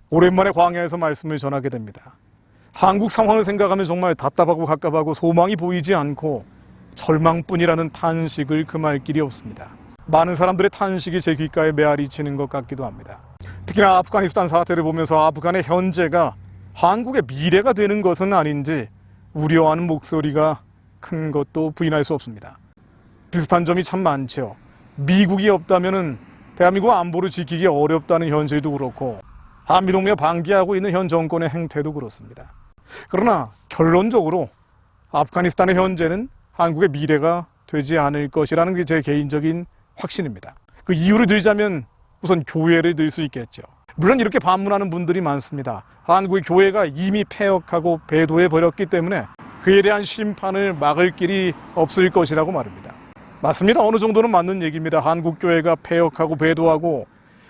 오랜만에 광야에서 말씀을 전하게 됩니다. 한국 상황을 생각하면 정말 답답하고 갑갑하고 소망이 보이지 않고 절망뿐이라는 탄식을 금할 길이 없습니다. 많은 사람들의 탄식이 제 귓가에 메아리 치는 것 같기도 합니다. 특히나 아프가니스탄 사태를 보면서 아프간의 현재가 한국의 미래가 되는 것은 아닌지 우려하는 목소리가 큰 것도 부인할 수 없습니다. 비슷한 점이 참 많죠. 미국이 없다면 대한민국 안보를 지키기 어렵다는 현실도 그렇고 한미동맹 방기하고 있는 현 정권의 행태도 그렇습니다. 그러나 결론적으로 아프가니스탄의 현재는 한국의 미래가 되지 않을 것이라는 게 제 개인적인 확신입니다. 그 이유를 들자면 우선 교회를 들 수 있겠죠. 물론 이렇게 반문하는 분들이 많습니다. 한국의 교회가 이미 폐역하고 배도해버렸기 때문에 그에 대한 심판을 막을 길이 없을 것이라고 말입니다. 맞습니다. 어느 정도는 맞는 얘기입니다. 한국 교회가 폐역하고 배도하고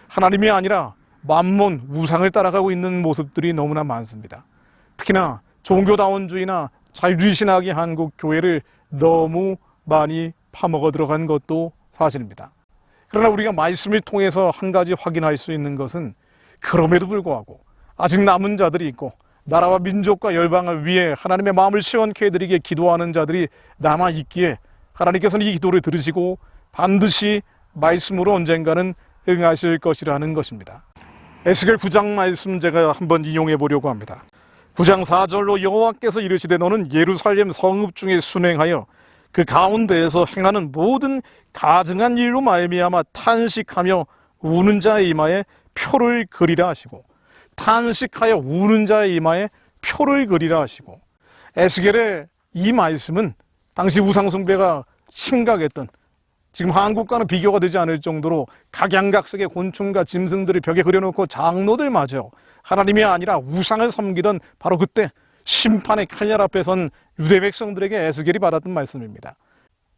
하나님이 아니라 만몬, 우상을 따라가고 있는 모습들이 너무나 많습니다. 특히나 종교다원주의나 자유주의 신학이 한국 교회를 너무 많이 파먹어 들어간 것도 사실입니다. 그러나 우리가 말씀을 통해서 한 가지 확인할 수 있는 것은 그럼에도 불구하고 아직 남은 자들이 있고 나라와 민족과 열방을 위해 하나님의 마음을 시원케 해드리기에 기도하는 자들이 남아있기에 하나님께서는 이 기도를 들으시고 반드시 말씀으로 언젠가는 응하실 것이라는 것입니다. 에스겔 9장 말씀 제가 한번 인용해 보려고 합니다. 9장 4절로 여호와께서 이르시되 너는 예루살렘 성읍 중에 순행하여 그 가운데에서 행하는 모든 가증한 일로 말미암아 탄식하며 우는 자의 이마에 표를 그리라 하시고 탄식하여 우는 자의 이마에 표를 그리라 하시고 에스겔의 이 말씀은 당시 우상숭배가 심각했던 지금 한국과는 비교가 되지 않을 정도로 각양각색의 곤충과 짐승들을 벽에 그려놓고 장로들마저 하나님이 아니라 우상을 섬기던 바로 그때 심판의 칼날 앞에 선 유대 백성들에게 에스겔이 받았던 말씀입니다.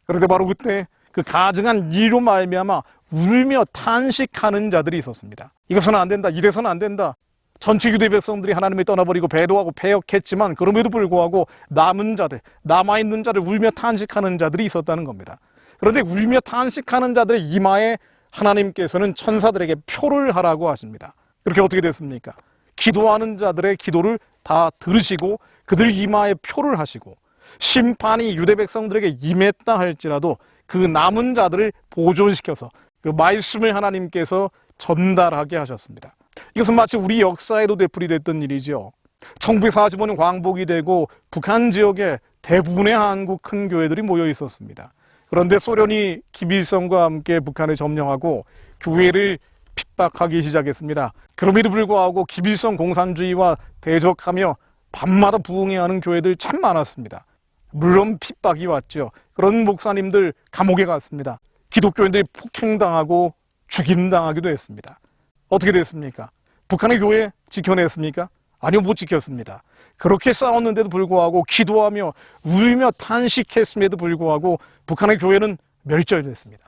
그런데 바로 그때 그 가증한 일로 말미암아 울며 탄식하는 자들이 있었습니다. 이것은 안 된다, 이래서는 안 된다. 전체 유대 백성들이 하나님을 떠나버리고 배도하고 폐역했지만 그럼에도 불구하고 남은 자들, 남아있는 자를 울며 탄식하는 자들이 있었다는 겁니다. 그런데 울며 탄식하는 자들의 이마에 하나님께서는 천사들에게 표를 하라고 하십니다. 그렇게 어떻게 됐습니까? 기도하는 자들의 기도를 다 들으시고 그들 이마에 표를 하시고 심판이 유대 백성들에게 임했다 할지라도 그 남은 자들을 보존시켜서 그 말씀을 하나님께서 전달하게 하셨습니다. 이것은 마치 우리 역사에도 되풀이됐던 일이죠. 1945년 광복이 되고 북한 지역에 대부분의 한국 큰 교회들이 모여 있었습니다. 그런데 소련이 김일성과 함께 북한을 점령하고 교회를 핍박하기 시작했습니다. 그럼에도 불구하고 김일성 공산주의와 대적하며 밤마다 부흥해하는 교회들 참 많았습니다. 물론 핍박이 왔죠. 그런 목사님들 감옥에 갔습니다. 기독교인들이 폭행당하고 죽임당하기도 했습니다. 어떻게 됐습니까? 북한의 교회 지켜냈습니까? 아니요, 못 지켰습니다. 그렇게 싸웠는데도 불구하고 기도하며 울며 탄식했음에도 불구하고 북한의 교회는 멸절됐습니다.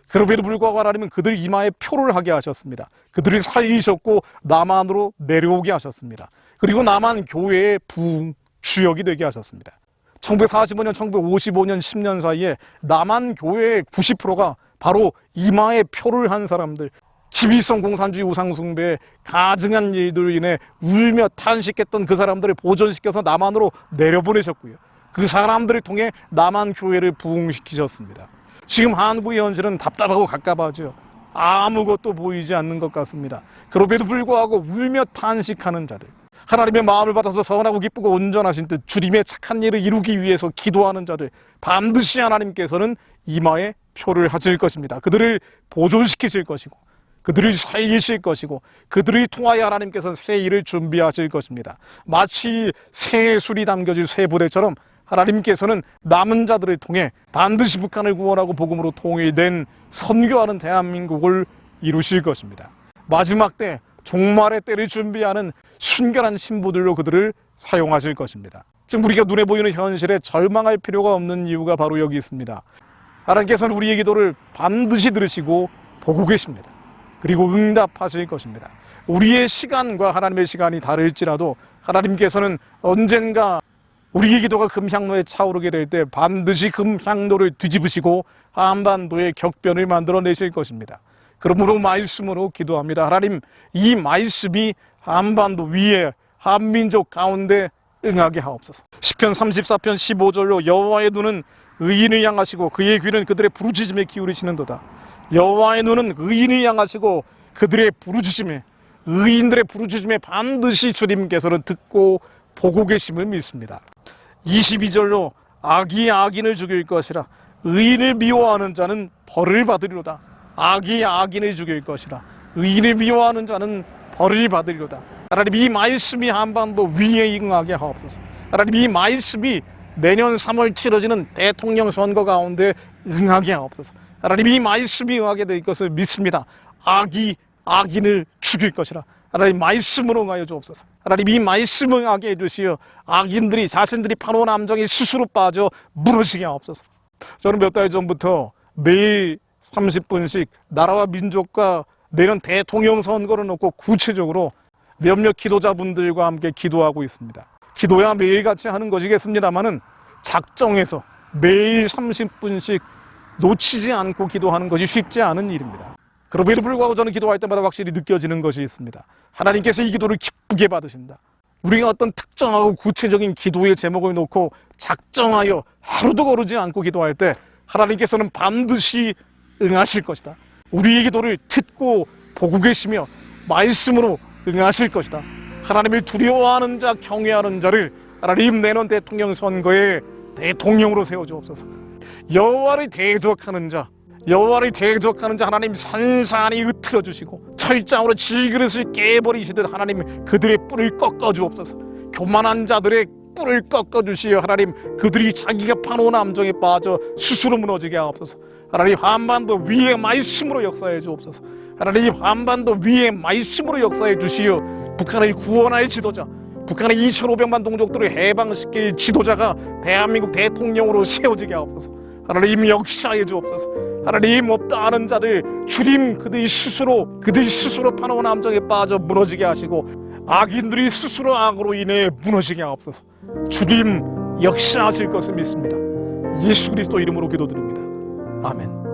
그럼에도 불구하고 하나님은 그들 이마에 표를 하게 하셨습니다. 그들을 살리셨고 남한으로 내려오게 하셨습니다. 그리고 남한 교회의 부흥 주역이 되게 하셨습니다. 1945년, 1955년, 10년 사이에 남한 교회의 90%가 바로 이마에 표를 한 사람들, 김일성 공산주의 우상숭배의 가증한 일들로 인해 울며 탄식했던 그 사람들을 보존시켜서 남한으로 내려보내셨고요. 그 사람들을 통해 남한 교회를 부흥시키셨습니다. 지금 한국의 현실은 답답하고 갑갑하죠. 아무것도 보이지 않는 것 같습니다. 그럼에도 불구하고 울며 탄식하는 자들, 하나님의 마음을 받아서 선하고 기쁘고 온전하신 뜻 주님의 착한 일을 이루기 위해서 기도하는 자들, 반드시 하나님께서는 이마에 표를 하실 것입니다. 그들을 보존시키실 것이고 그들을 살리실 것이고 그들을 통하여 하나님께서 새 일을 준비하실 것입니다. 마치 새 술이 담겨질 새 부대처럼 하나님께서는 남은 자들을 통해 반드시 북한을 구원하고 복음으로 통일된 선교하는 대한민국을 이루실 것입니다. 마지막 때 종말의 때를 준비하는 순결한 신부들로 그들을 사용하실 것입니다. 지금 우리가 눈에 보이는 현실에 절망할 필요가 없는 이유가 바로 여기 있습니다. 하나님께서는 우리의 기도를 반드시 들으시고 보고 계십니다. 그리고 응답하실 것입니다. 우리의 시간과 하나님의 시간이 다를지라도 하나님께서는 언젠가 우리의 기도가 금향로에 차오르게 될 때 반드시 금향로를 뒤집으시고 한반도의 격변을 만들어내실 것입니다. 그러므로 말씀으로 기도합니다. 하나님, 이 말씀이 한반도 위에 한민족 가운데 응하게 하옵소서. 시편 34편 15절로 여호와의 눈은 의인을 향하시고 그의 귀는 그들의 부르짖음에 기울이시는도다. 여호와의 눈은 의인을 향하시고 그들의 부르짖음에, 의인들의 부르짖음에 반드시 주님께서는 듣고 보고 계심을 믿습니다. 22절로 악이 악인을 죽일 것이라 의인을 미워하는 자는 벌을 받으리로다. 악이 악인을 죽일 것이라 의인을 미워하는 자는 벌을 받으리로다. 하나님, 이 말씀이 한반도 위에 응하게 하옵소서. 하나님, 이 말씀이 내년 3월 치러지는 대통령 선거 가운데 응하게 하옵소서. 하나님, 이 말씀이 응하게 될 것을 믿습니다. 악이 악인을 죽일 것이라 하나님 말씀으로 응하여 주옵소서. 하나님, 이 말씀을 응하게 해주시어 악인들이 자신들이 파놓은 함정에 스스로 빠져 무너지게 하옵소서. 저는 몇 달 전부터 매일 30분씩 나라와 민족과 내년 대통령 선거를 놓고 구체적으로 몇몇 기도자분들과 함께 기도하고 있습니다. 기도야 매일같이 하는 것이겠습니다만은 작정해서 매일 30분씩 놓치지 않고 기도하는 것이 쉽지 않은 일입니다. 그럼에도 불구하고 저는 기도할 때마다 확실히 느껴지는 것이 있습니다. 하나님께서 이 기도를 기쁘게 받으신다. 우리가 어떤 특정하고 구체적인 기도의 제목을 놓고 작정하여 하루도 거르지 않고 기도할 때 하나님께서는 반드시 응하실 것이다. 우리의 기도를 듣고 보고 계시며 말씀으로 응하실 것이다. 하나님을 두려워하는 자, 경외하는 자를 하나님 내년 대통령 선거에 대통령으로 세워주옵소서. 여호와를 대적하는 자, 여호와를 대적하는 자 하나님 산산히 흩트려 주시고 철장으로 질그릇을 깨버리시듯 하나님 그들의 뿔을 꺾어 주옵소서. 교만한 자들의 뿔을 꺾어 주시어 하나님 그들이 자기가 파놓은 함정에 빠져 스스로 무너지게 하옵소서. 하나님, 한반도 위에 말씀으로 역사해 주옵소서. 하나님, 한반도 위에 말씀으로 역사해 주시어 북한을 구원할 지도자, 북한의 2,500만 동족들을 해방시킬 지도자가 대한민국 대통령으로 세워지게 하옵소서. 하나님, 역사해 주옵소서. 하나님, 없다 하는 자들 주님 그들이 스스로 파놓은 함정에 빠져 무너지게 하시고 악인들이 스스로 악으로 인해 무너지게 하옵소서. 주님 역사하실 것을 믿습니다. 예수 그리스도 이름으로 기도드립니다. 아멘.